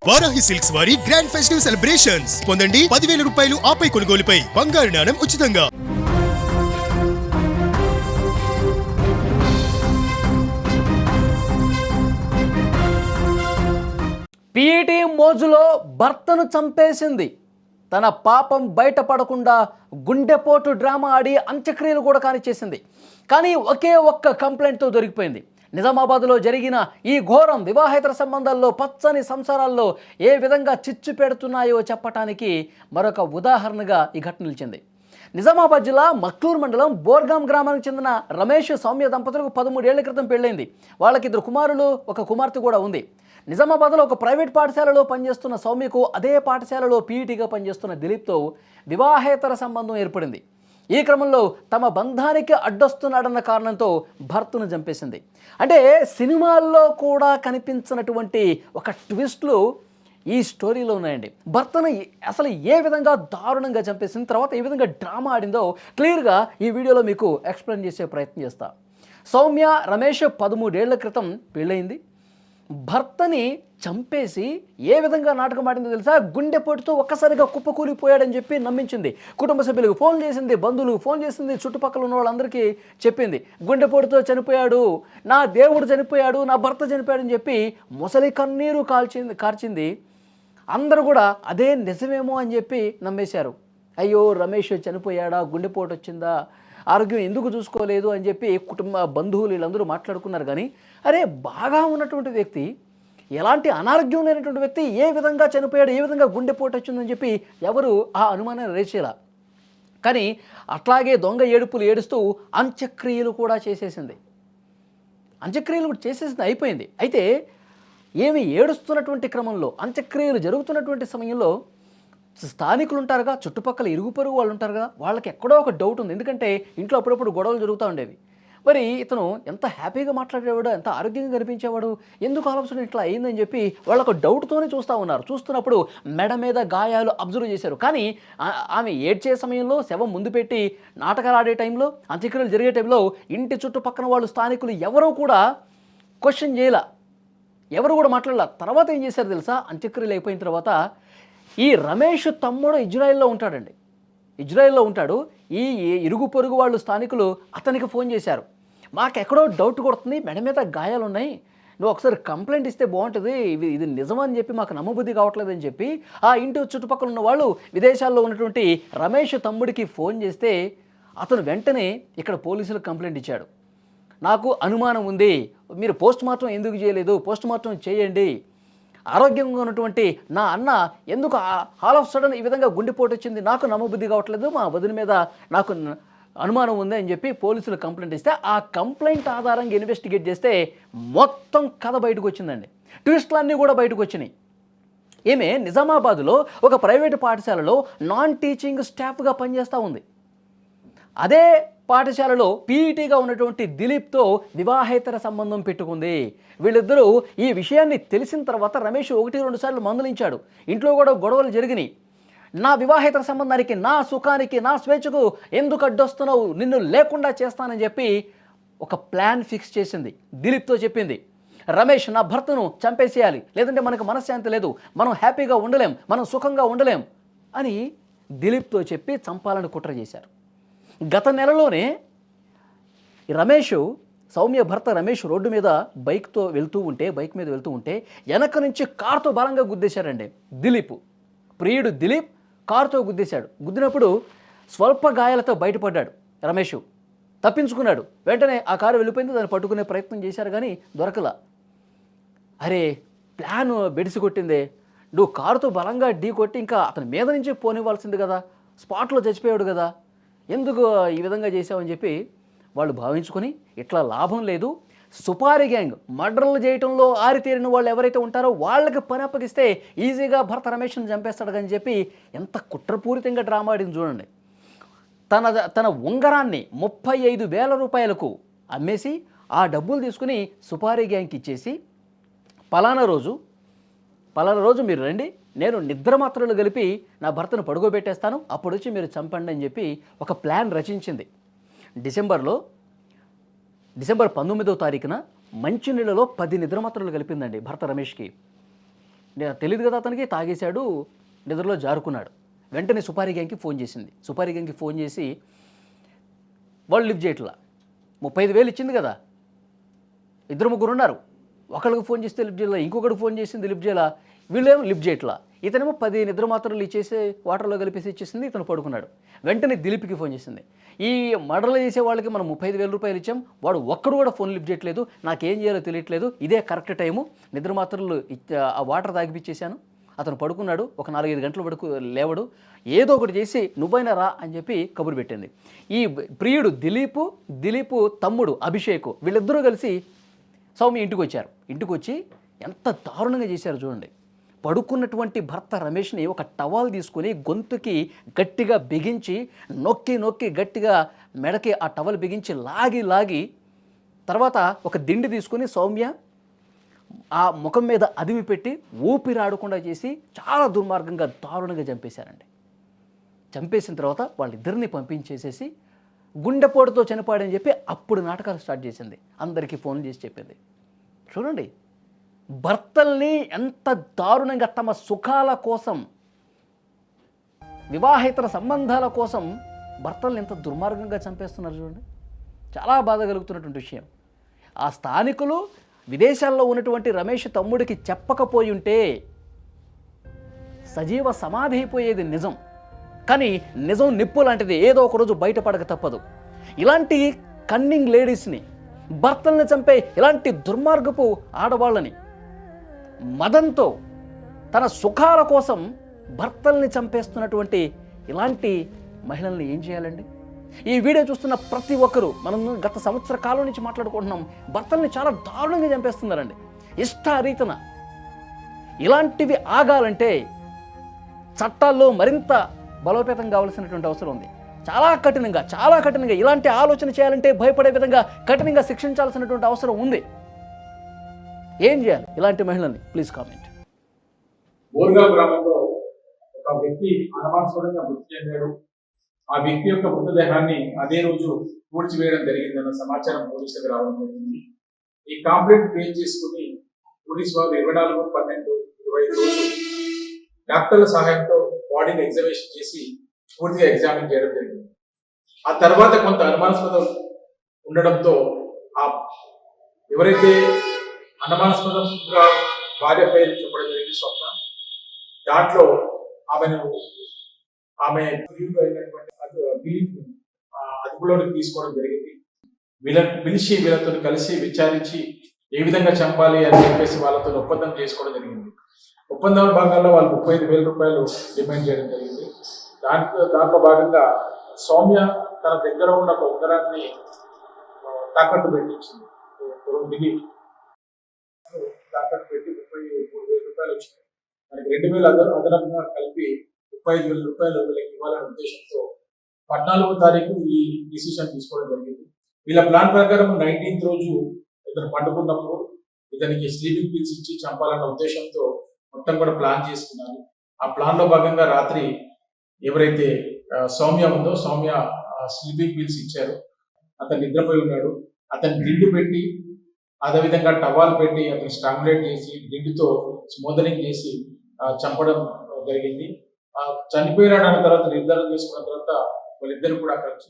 Varahi silks వారి grand festive celebrations పొందండి 10,000 రూపాయలు ఆపై కొనుగోలుపై బంగారు నాణెం ఉచితంగా. పీఈటీ మోజులో భర్తను చంపేసింది. తన పాపం బయటపడకుండా గుండెపోటు డ్రామా ఆడి అంత్యక్రియలు కూడా కానిచ్చేసింది. కానీ ఒకే ఒక్క కంప్లైంట్తో దొరికిపోయింది. నిజామాబాద్లో జరిగిన ఈ ఘోరం వివాహేతర సంబంధాల్లో పచ్చని సంసారాల్లో ఏ విధంగా చిచ్చు పెడుతున్నాయో చెప్పటానికి మరొక ఉదాహరణగా ఈ ఘటన నిలిచింది. నిజామాబాద్ జిల్లా మక్లూరు మండలం బోర్గాం గ్రామానికి చెందిన రమేష్ సౌమ్య దంపతులకు 13 ఏళ్ల క్రితం పెళ్ళైంది. వాళ్ళకి 2 కుమారులు, 1 కుమార్తె కూడా ఉంది. నిజామాబాద్లో ఒక ప్రైవేట్ పాఠశాలలో పనిచేస్తున్న సౌమ్యకు అదే పాఠశాలలో పీఈటీగా పనిచేస్తున్న దిలీప్తో వివాహేతర సంబంధం ఏర్పడింది. ఈ క్రమంలో తమ బంధానికి అడ్డొస్తున్నాడన్న కారణంతో భర్తను చంపేసింది. అంటే సినిమాల్లో కూడా కనిపించినటువంటి ఒక ట్విస్ట్లు ఈ స్టోరీలో ఉన్నాయండి. భర్తను అసలు ఏ విధంగా దారుణంగా చంపేసిన తర్వాత ఏ విధంగా డ్రామా ఆడిందో క్లియర్గా ఈ వీడియోలో మీకు ఎక్స్ప్లెయిన్ చేసే ప్రయత్నం చేస్తా. సౌమ్య రమేష్ 13 ఏళ్ల క్రితం పెళ్ళయింది. భర్తని చంపేసి ఏ విధంగా నాటకం ఆడిందో తెలుసా? గుండెపోటుతో ఒక్కసారిగా కుప్పకూలిపోయాడని చెప్పి నమ్మించింది. కుటుంబ సభ్యులకు ఫోన్ చేసింది, బంధువులకు ఫోన్ చేసింది, చుట్టుపక్కల ఉన్న వాళ్ళందరికీ చెప్పింది. గుండెపోటుతో చనిపోయాడు, నా దేవుడు చనిపోయాడు, నా భర్త చనిపోయాడని చెప్పి మొసలి కన్నీరు కార్చింది. అందరూ కూడా అదే నిజమేమో అని చెప్పి నమ్మేశారు. అయ్యో రమేష్ చనిపోయాడా, గుండెపోటు వచ్చిందా, ఆరోగ్యం ఎందుకు చూసుకోలేదు అని చెప్పి కుటుంబ బంధువులు వీళ్ళందరూ మాట్లాడుకున్నారు. కానీ అరే బాగా ఉన్నటువంటి వ్యక్తి, ఎలాంటి అనారోగ్యం లేనటువంటి వ్యక్తి ఏ విధంగా చనిపోయాడు, ఏ విధంగా గుండెపోటు వచ్చిందని చెప్పి ఎవరు ఆ అనుమానాన్ని రేచేలా. కానీ అట్లాగే దొంగ ఏడుపులు ఏడుస్తూ అంత్యక్రియలు కూడా చేసేసింది. అయిపోయింది. అయితే ఏమి ఏడుస్తున్నటువంటి క్రమంలో అంత్యక్రియలు జరుగుతున్నటువంటి సమయంలో స్థానికులు ఉంటారుగా, చుట్టుపక్కల ఇరుగు పొరుగు వాళ్ళు ఉంటారు కదా, వాళ్ళకి ఎక్కడో ఒక డౌట్ ఉంది. ఎందుకంటే ఇంట్లో అప్పుడప్పుడు గొడవలు జరుగుతూ ఉండేవి. మరి ఇతను ఎంత హ్యాపీగా మాట్లాడేవాడు, ఎంత ఆరోగ్యంగా కనిపించేవాడు, ఎందుకు ఆలోచన ఇట్లా అయిందని చెప్పి వాళ్ళకు డౌట్తోనే చూస్తూ ఉన్నారు. చూస్తున్నప్పుడు మెడ మీద గాయాలు అబ్జర్వ్ చేశారు. కానీ ఆమె ఏడ్చే సమయంలో, శవం ముందు పెట్టి నాటకాలు ఆడే టైంలో, అంత్యక్రియలు జరిగే టైంలో ఇంటి చుట్టుపక్కల వాళ్ళు స్థానికులు ఎవరూ కూడా క్వశ్చన్ చేయలే, ఎవరు కూడా మాట్లాడలే. తర్వాత ఏం చేశారు తెలుసా? అంత్యక్రియలు అయిపోయిన తర్వాత ఈ రమేష్ తమ్ముడు ఇజ్రాయెల్లో ఉంటాడు. ఈ ఇరుగు పొరుగు వాళ్ళు స్థానికులు అతనికి ఫోన్ చేశారు. మాకెక్కడో డౌట్ కొడుతుంది, మెడ మీద గాయాలు ఉన్నాయి, నువ్వు ఒకసారి కంప్లైంట్ ఇస్తే బాగుంటుంది, ఇది నిజమని చెప్పి మాకు నమ్మబుద్ధి కావట్లేదని చెప్పి ఆ ఇంటి చుట్టుపక్కల ఉన్న వాళ్ళు విదేశాల్లో ఉన్నటువంటి రమేష్ తమ్ముడికి ఫోన్ చేస్తే అతను వెంటనే ఇక్కడ పోలీసులకు కంప్లైంట్ ఇచ్చాడు. నాకు అనుమానం ఉంది, మీరు పోస్ట్ మార్టం ఎందుకు చేయలేదు, పోస్ట్ మార్టం చేయండి, ఆరోగ్యంగా ఉన్నటువంటి నా అన్న ఎందుకు ఆల్ ఆఫ్ సడన్ ఈ విధంగా గుండెపోటు వచ్చింది, నాకు నమ్మబుద్ధి కావట్లేదు, మా వదిన మీద నాకు అనుమానం ఉంది అని చెప్పి పోలీసులు కంప్లైంట్ ఇస్తే ఆ కంప్లైంట్ ఆధారంగా ఇన్వెస్టిగేట్ చేస్తే మొత్తం కథ బయటకు వచ్చిందండి. ట్విస్ట్లన్నీ కూడా బయటకు వచ్చినాయి. ఈమె నిజామాబాద్లో ఒక ప్రైవేటు పాఠశాలలో నాన్ టీచింగ్ స్టాఫ్గా పనిచేస్తూ ఉంది. అదే పాఠశాలలో పీఈటీగా ఉన్నటువంటి దిలీప్తో వివాహేతర సంబంధం పెట్టుకుంది. వీళ్ళిద్దరూ ఈ విషయాన్ని తెలిసిన తర్వాత రమేష్ 1-2 సార్లు మందలించాడు. ఇంట్లో కూడా గొడవలు జరిగినాయి. నా వివాహేతర సంబంధానికి, నా సుఖానికి, నా స్వేచ్ఛకు ఎందుకు అడ్డొస్తున్నావు, నిన్ను లేకుండా చేస్తానని చెప్పి ఒక ప్లాన్ ఫిక్స్ చేసింది. దిలీప్తో చెప్పింది, రమేష్ నా భర్తను చంపేసేయాలి, లేదంటే మనకు మనశ్శాంతి లేదు, మనం హ్యాపీగా ఉండలేం, మనం సుఖంగా ఉండలేం అని దిలీప్తో చెప్పి చంపాలని కుట్ర చేశారు. గత నెలలోనే సౌమ్య భర్త రమేష్ రోడ్డు మీద బైక్ మీద వెళ్తూ ఉంటే వెనక నుంచి కారుతో బలంగా గుద్దేశాడండి. ప్రియుడు దిలీప్ కారుతో గుద్దేశాడు. గుద్దినప్పుడు స్వల్ప గాయాలతో బయటపడ్డాడు. రమేష్ తప్పించుకున్నాడు. వెంటనే ఆ కారు వెళ్ళిపోయింది. దాన్ని పట్టుకునే ప్రయత్నం చేశారు కానీ దొరకలా. అరే ప్లాన్ బెడిసి కొట్టిందే, నువ్వు కారుతో బలంగా ఢీ కొట్టి ఇంకా అతని మీద నుంచే పోనివ్వాల్సింది కదా, స్పాట్లో చచ్చిపోయాడు కదా, ఎందుకు ఈ విధంగా చేసావని చెప్పి వాళ్ళు భావించుకొని ఇట్లా లాభం లేదు, సుపారీ గ్యాంగ్ మర్డర్లు చేయటంలో ఆరితేరిన వాళ్ళు ఎవరైతే ఉంటారో వాళ్ళకి పని అప్పగిస్తే ఈజీగా భర్త రమేష్ని చంపేస్తాడు అని చెప్పి ఎంత కుట్రపూరితంగా డ్రామా ఆడింది చూడండి. తన ఉంగరాన్ని 35,000 రూపాయలకు అమ్మేసి ఆ డబ్బులు తీసుకుని సుపారీ గ్యాంగ్కి ఇచ్చేసి పలానా రోజు మీరు రండి, నేను నిద్ర మాత్రలు కలిపి నా భర్తను పడుకోబెట్టేస్తాను, అప్పుడు వచ్చి మీరు చంపండి అని చెప్పి ఒక ప్లాన్ రచించింది. డిసెంబర్ 19వ తారీఖున మంచినీళ్ళలో 10 నిద్రమాత్రలు కలిపిందండి భర్త రమేష్కి. తెలియదు కదా అతనికి, తాగేశాడు, నిద్రలో జారుకున్నాడు. వెంటనే సుపారీ గ్యాంగ్కి ఫోన్ చేసింది. సుపారీ గ్యాంగ్కి ఫోన్ చేసి వాళ్ళు లిఫ్ట్ చేయట్లా. 35,000 ఇచ్చింది కదా, ఇద్దరు ముగ్గురు ఉన్నారు, ఒకళ్ళకి ఫోన్ చేస్తే లిఫ్ట్ చేయాల, ఇంకొకటి ఫోన్ చేసింది లిఫ్ట్ చేయాల, వీళ్ళేమో లిఫ్ట్ చేయట్లా. ఇతనేమో 10 నిద్ర మాత్రలు ఇచ్చేసి వాటర్లో కలిపేసి ఇచ్చేసింది, ఇతను పడుకున్నాడు. వెంటనే దిలీప్కి ఫోన్ చేసింది. ఈ మర్డర్లు చేసే వాళ్ళకి మనం 35,000 రూపాయలు ఇచ్చాం, వాడు ఒక్కడు కూడా ఫోన్ లిఫ్ట్ చేయట్లేదు, నాకేం చేయాలో తెలియట్లేదు, ఇదే కరెక్ట్ టైము, నిద్ర మాత్రలు ఆ వాటర్ తాగిపిచ్చేశాను, అతను పడుకున్నాడు, ఒక 4-5 గంటలు లేవడు, ఏదో ఒకటి చేసి నువ్వైనా రా అని చెప్పి కబురు పెట్టింది. ఈ ప్రియుడు దిలీపు తమ్ముడు అభిషేక్ వీళ్ళిద్దరూ కలిసి సౌమ్య ఇంటికి వచ్చారు. ఇంటికి వచ్చి ఎంత దారుణంగా చేశారు చూడండి. పడుకున్నటువంటి భర్త రమేష్ని ఒక టవాల్ తీసుకొని గొంతుకి గట్టిగా బిగించి నొక్కి గట్టిగా మెడకి ఆ టవల్ బిగించి లాగి తర్వాత ఒక దిండి తీసుకొని సౌమ్య ఆ ముఖం మీద అదిమి పెట్టి ఊపిరాడకుండా చేసి చాలా దుర్మార్గంగా దారుణంగా చంపేశారండి. చంపేసిన తర్వాత వాళ్ళిద్దరిని పంపించేసేసి గుండెపోటుతో చనిపోయాడని చెప్పి అప్పుడు నాటకాలు స్టార్ట్ చేసింది. అందరికీ ఫోన్ చేసి చెప్పింది. చూడండి, భర్తల్ని ఎంత దారుణంగా తమ సుఖాల కోసం, వివాహేతర సంబంధాల కోసం భర్తల్ని ఎంత దుర్మార్గంగా చంపేస్తున్నారు చూడండి. చాలా బాధ కలుగుతున్నటువంటి విషయం. ఆ స్థానికులు విదేశాల్లో ఉన్నటువంటి రమేష్ తమ్ముడికి చెప్పకపోయి ఉంటే సజీవ సమాధి అయిపోయేది నిజం. కానీ నిజం నిప్పు లాంటిది, ఏదో ఒకరోజు బయటపడక తప్పదు. ఇలాంటి కన్నింగ్ లేడీస్ని, భర్తల్ని చంపే ఇలాంటి దుర్మార్గపు ఆడవాళ్ళని, మదంతో తన సుఖాల కోసం భర్తల్ని చంపేస్తున్నటువంటి ఇలాంటి మహిళల్ని ఏం చేయాలండి? ఈ వీడియో చూస్తున్న ప్రతి ఒక్కరూ, మనం గత సంవత్సర కాలం నుంచి మాట్లాడుకుంటున్నాం, భర్తల్ని చాలా దారుణంగా చంపేస్తున్నారండి ఇష్టారీతన. ఇలాంటివి ఆగాలంటే చట్టాల్లో మరింత బలోపేతం కావాల్సినటువంటి అవసరం ఉంది. చాలా కఠినంగా ఇలాంటి ఆలోచన చేయాలంటే భయపడే విధంగా కఠినంగా శిక్షించాల్సినటువంటి అవసరం ఉంది. ఏం చేయాలి ఇలాంటి మహిళల్ని? Please comment. బోర్గా గ్రామంలో ఒక వ్యక్తి అనుమానాస్పదంగా మృతి చెందాడు. ఆ వ్యక్తి యొక్క మృతదేహాన్ని అదే రోజు పూడ్చివేయడం జరిగిందన్న సమాచారం పోలీసులకు రావడం జరిగింది. ఈ కంప్లైంట్ బేస్ చేసుకుని పోలీసు వారు 24/12/25 రోజు డాక్టర్ల సహాయంతో బాడీని ఎగ్జామినేషన్ చేసి పూర్తిగా ఎగ్జామిన్ చేయడం జరిగింది. ఆ తర్వాత కొంత అనుమానాస్పదం ఉండడంతో ఆ ఎవరైతే అనుమానాస్పదంగా భార్య పేరు చెప్పడం జరిగింది స్వప్న, దాంట్లో ఆమె ప్రియుడు అయినటువంటి దిలీప్ అదుపులోకి తీసుకోవడం జరిగింది. వీళ్ళతో కలిసి విచారించి ఏ విధంగా చంపాలి అని చెప్పేసి వాళ్ళతో ఒప్పందం చేసుకోవడం జరిగింది. ఒప్పందం భాగంలో వాళ్ళు 35,000 రూపాయలు డిమాండ్ చేయడం జరిగింది. దాంట్లో భాగంగా సౌమ్య తన దగ్గర ఉన్న ఒక ఉంగరాన్ని తాకట్టు పెట్టించింది. దిలీప్ తాకట్టు పెట్టి 33,000 రూపాయలు వచ్చినాయి. మనకి 2,000 అదనంగా కలిపి 35,000 రూపాయలు వీళ్ళకి ఇవ్వాలనే ఉద్దేశంతో 14వ తారీఖు ఈ డిసిషన్ తీసుకోవడం జరిగింది. వీళ్ళ ప్లాన్ ప్రకారం 19th రోజు ఇతను పండుకున్నప్పుడు ఇతనికి స్లీపింగ్ పిల్స్ ఇచ్చి చంపాలన్న ఉద్దేశంతో మొత్తం కూడా ప్లాన్ చేసుకున్నారు. ఆ ప్లాన్ లో భాగంగా రాత్రి ఎవరైతే సౌమ్య ఉందో, సౌమ్య స్లీపింగ్ పిల్స్ ఇచ్చారు. అతను నిద్రపోయి ఉన్నాడు. అతను దిండు పెట్టి, అదేవిధంగా టవాల్ పెట్టి అతను స్ట్రాంగులేట్ చేసి దిండుతో స్మోదరింగ్ చేసి చంపడం జరిగింది. చనిపోయినాడు అన్న తర్వాత నిర్ధారణ చేసుకున్న తర్వాత వాళ్ళిద్దరు కూడా కలిసి